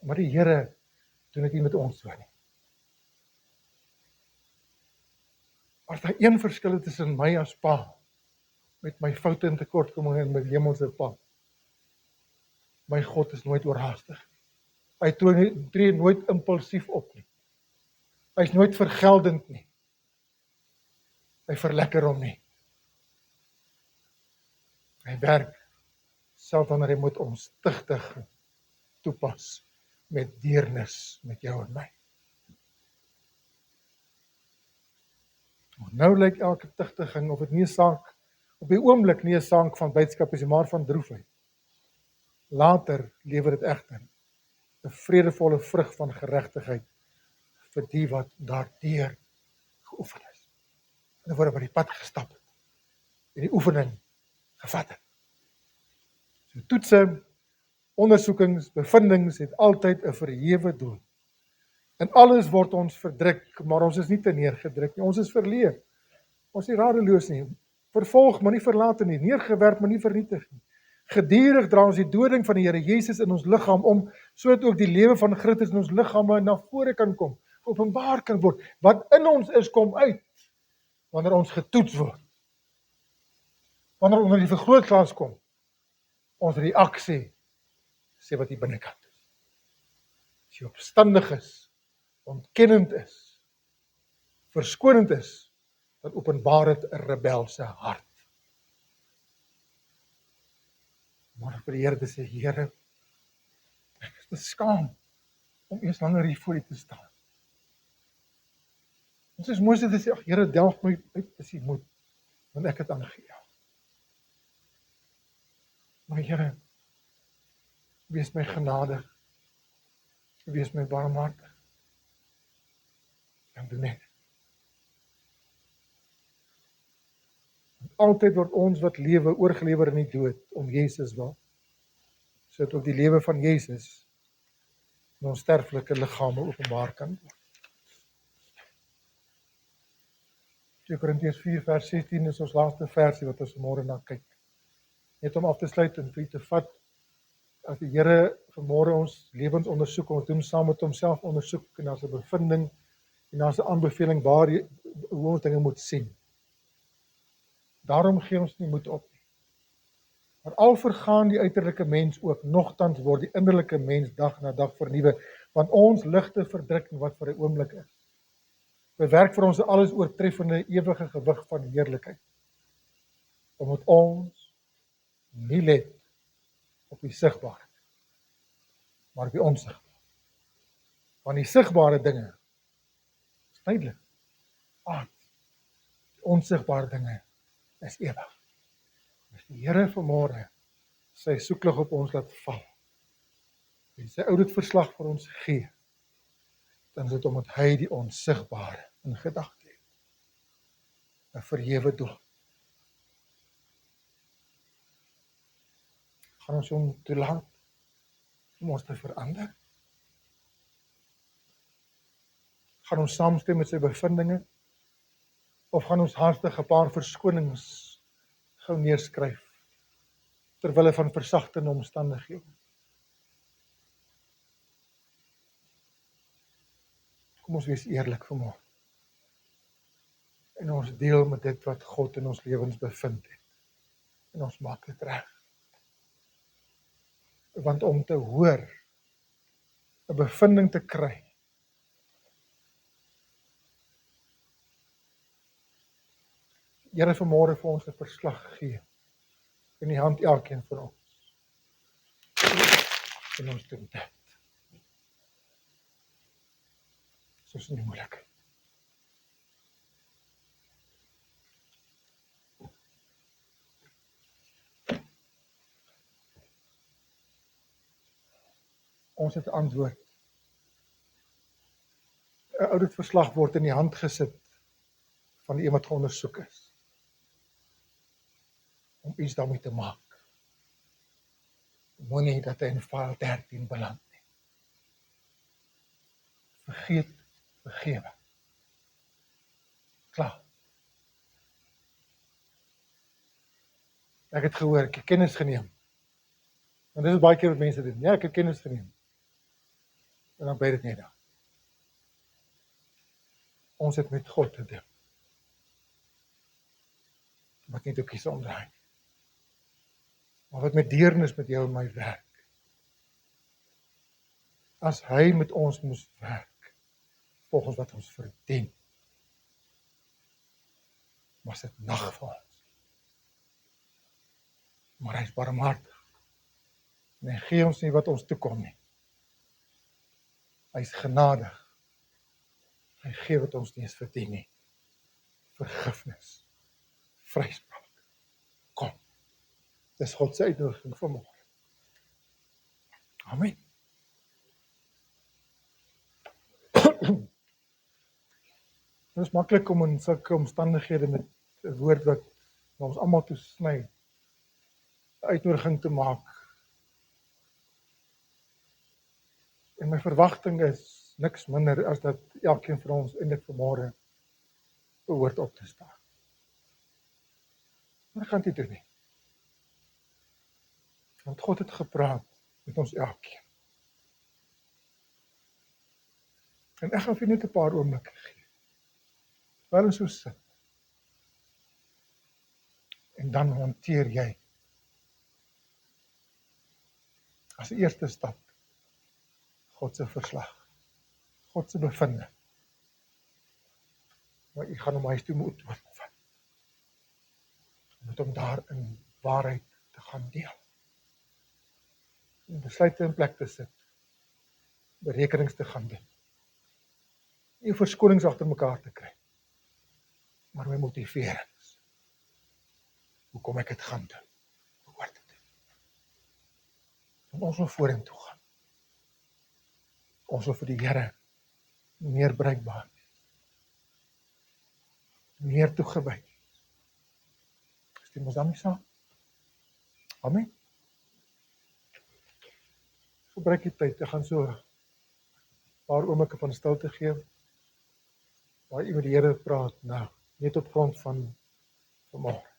Maar die Here doen dit nie met ons so nie. As daar een verskil is tussen my as pa, met my foute en tekortkominge en my hemelse pa, my God is nooit oorhaastig. Hy tree nooit impulsief op nie. Hy is nooit vergeldend nie. Hy verlekker hom nie. Hy werk selfs wanneer hy moet ons tugtig toepas met deernis met jou en my. Nou lyk elke tugtiging, of dit nie 'n saak, op die oomblik nie 'n saak van blydskap is, maar van droefheid. Later lewer dit egter 'n vredevolle vrug van geregtigheid vir die wat daardeur geoefen is. En wat die pad gestap het en die oefening gevat het. So toetse, ondersoekings, bevindings het altyd 'n verhewe doel. En alles word ons verdruk, maar ons is nie te neergedruk nie. Ons is verleer. Ons is nie radeloos nie. Vervolg, maar nie verlate nie. Neergewerp, maar nie vernietig nie. Gedurig dra ons die doding van die Here Jesus in ons liggaam om, sodat ook die lewe van Christus in ons liggame na vore kan kom, openbaar kan word. Wat in ons is, kom uit, wanneer ons getoets word. Wanneer onder die vergrootglas kom, ons reaksie sê wat hier binnekant is. As jy opstandig is, ontkennend is, verskonend is, dan openbaar dit 'n rebelse hart. Maar vir die Here te sê, Here, ek is te skaam om eers langer hier voor U te staan. En soos Moses te sê, ag Here, delg my uit as U moet, want ek het aangegee. Maar Here, wees my genadig, wees my barmhartig. En doen net. Altyd word ons wat lewe oorgelewer in die dood om Jesus wil. Sodat ook die lewe van Jesus in ons sterflike liggame openbaar kan word. 2 Korintiërs 4 vers 16 is ons laaste versie wat ons vanmôre na kyk. Net om af te sluit en vir te vat, as die Here vanmôre ons lewens ondersoek, ons doen saam met homself ondersoek en daar's 'n bevinding en daar's 'n aanbeveling hoe ons dinge moet sien. Daarom gee ons nie moed op nie. Maar al vergaan die uiterlike mens ook, nogtans word die innerlike mens dag na dag vernuwe, want ons ligte verdrukking wat vir 'n oomblik is, bewerk vir ons 'n alles oortreffende ewige gewig van heerlikheid. Omdat ons nie let op die sigbare, maar op die onsigbare. Want die sigbare dinge is tydelik, die onsigbare dinge is ewig. As die Here vanmôre sy soeklig op ons laat val en sy ouditverslag vir ons gee, dan is dit omdat hy die onsigbare in gedagte het. 'n verhewe doel. Gaan ons hom toelaat om ons te verander? Gaan ons saamstem met sy bevindinge? Of gaan ons haastig 'n paar verskonings gou neerskryf terwille van versagtende omstandighede? Kom ons wees eerlik vanmôre. En ons deel met dit wat God in ons lewens bevind het. En ons maak dit reg. Want om te hoor, 'n bevinding te kry, Here vanmôre vir ons 'n verslag gee in die hand elkeen van ons. En ons doen dit. Soos nie moeilik. Ons het 'n antwoord. 'n Ouditverslag word in die hand gesit van die een wat geondersoek is, om iets daarmee te maak. Moenie dat hy in file 13 beland nie. Vergeet, vergewe. Klaar. Ek het gehoor, ek het kennis geneem. En dit is baie keer wat mense doen. Ja, ek het kennis geneem. En dan bly dit net daar. Ons het met God te doen. Wat nie ook iets omdraai. Maar wat met deernis met jou en my werk. As hy met ons moes werk, volgens wat ons verdien, was dit nag vir ons. Maar hy is barmhartig. En hy gee ons nie wat ons toekom nie. Hy is genadig. Hy gee wat ons nie eens verdien nie. Vergifnis. Vryspraak. Kom. Dis God se uitnodiging vanmôre. Amen. Dit is maklik om in sulke omstandighede met 'n woord wat ons almal toesny, 'n uitnodiging te maak. En my verwagting is niks minder as dat elkeen van ons eintlik vanmôre behoort op te staan. Maar ek gaan dit doen nie. Want God het gepraat met ons elkeen. En ek gaan vir net 'n paar oomblikke gee. Waar ons so sit. En dan hanteer jy as die eerste stap God se verslag, God se bevinding. Maar jy gaan hom huis toe moet oorvat. Met hom daar in waarheid te gaan deel. En besluite in plek te sit. Berekenings te gaan doen. Nie verskonings agter mekaar te kry. Maar my motiverings. Hoekom ek dit gaan doen. Behoort te doen. En ons wil vorentoe gaan. Ons wil vir die Here meer bruikbaar wees. Meer toegewy. Stem ons daarmee saam? Amen. Gebruik die tyd, ek gaan so 'n paar oomblikke van stilte gee, waar jy met die Here praat, nou, net op grond van vanmôre.